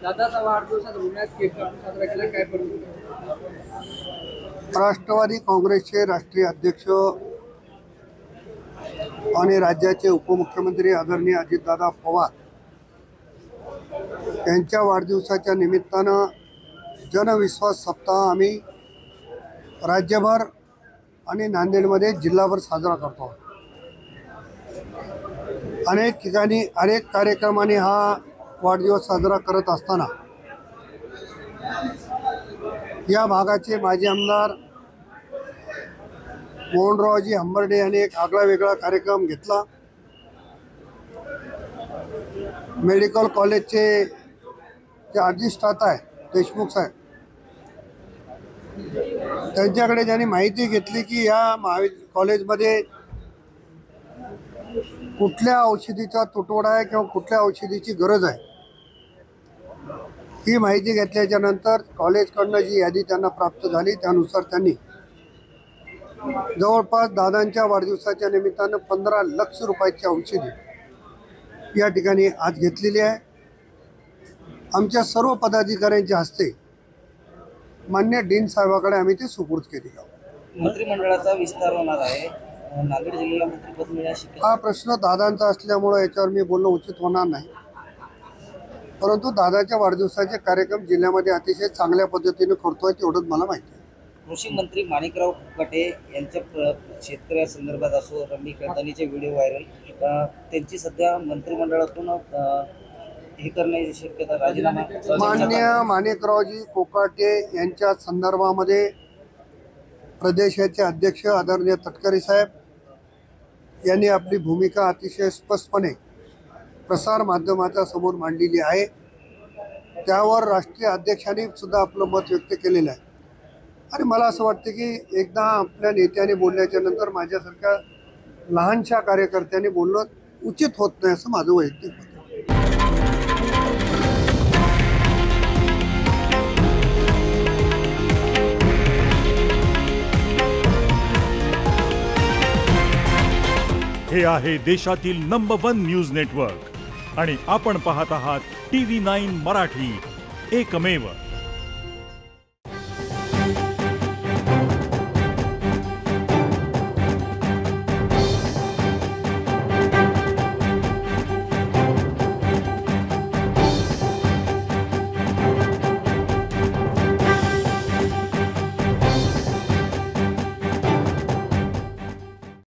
दादाचा वाढदिवसात पुण्यात केक कापून साजरा केला, काय परिस्थिती? राष्ट्रवादी काँग्रेसचे राष्ट्रीय अध्यक्ष आणि राज्याचे उपमुख्यमंत्री आदरणीय अजितदादा पवार यांच्या वाढदिवसाच्या निमित्तानं जनविश्वास सप्ताह आम्ही राज्यभर आणि नांदेडमध्ये जिल्हाभर साजरा करतो. अनेक ठिकाणी अनेक कार्यक्रमांनी हा वाढदिवस साजरा करत असताना या भागाचे माजी आमदार मोहनरावजी हंबर्डे यांनी एक आगळा वेगळा कार्यक्रम घेतला. मेडिकल कॉलेजचे जे अधिष्ठाता आहे देशमुख साहेब, त्यांच्याकडे ज्यांनी माहिती घेतली की या कॉलेजमध्ये कुठल्या औषधीचा तुटवडा आहे किंवा कुठल्या औषधीची गरज आहे, ही माहिती घेतल्याच्या नंतर कॉलेजकडनं जी यादी त्यांना प्राप्त झाली त्यानुसार त्यांनी जवळपास दादांच्या वाढदिवसाच्या निमित्तानं 15 लाख रुपयाची औषधी या ठिकाणी आज घेतलेली आहे. आमच्या सर्व पदाधिकाऱ्यांच्या हस्ते मान्य डीन साहेबाकडे आम्ही ते सुपूर्द केली. मंत्रिमंडळाचा विस्तार होणार आहे, नांदेड जिल्ह्याला मंत्रिपद मिळण्याची हा प्रश्न दादांचा असल्यामुळे याच्यावर मी बोलणं उचित होणार नाही. परंतु दादाच्या वाढदिवसाचे कार्यक्रम जिल्ह्यामध्ये अतिशय चांगल्या पद्धतीने करतोय तेवढंच मला माहिती आहे. कृषी मंत्री माणिकराव कोकाटे यांच्या शेतकऱ्यासंदर्भात असो रमी खतानीचे व्हिडिओ व्हायरल, त्यांची सध्या मंत्रिमंडळातून हे करण्याची शक्यता, राजीनामा. मान्य माणिकरावजी कोकाटे यांच्या संदर्भामध्ये प्रदेशाचे अध्यक्ष आदरणीय तटकरे साहेब यांनी आपली भूमिका अतिशय स्पष्टपणे प्रसार माध्यमाच्या समोर मांडलेली आहे. त्यावर राष्ट्रीय अध्यक्षांनी सुद्धा आपलं मत व्यक्त केलेलं आहे. आणि मला असं वाटतं की एकदा आपल्या नेत्याने बोलल्याच्या नंतर माझ्यासारख्या लहानशा कार्यकर्त्यांनी बोलणं उचित होत नाही असं माझं वैयक्तिक मत आहे. हे आहे देशातील नंबर 1 न्यूज नेटवर्क आणि आपण पाहत आहात TV9 मराठी, एकमेव.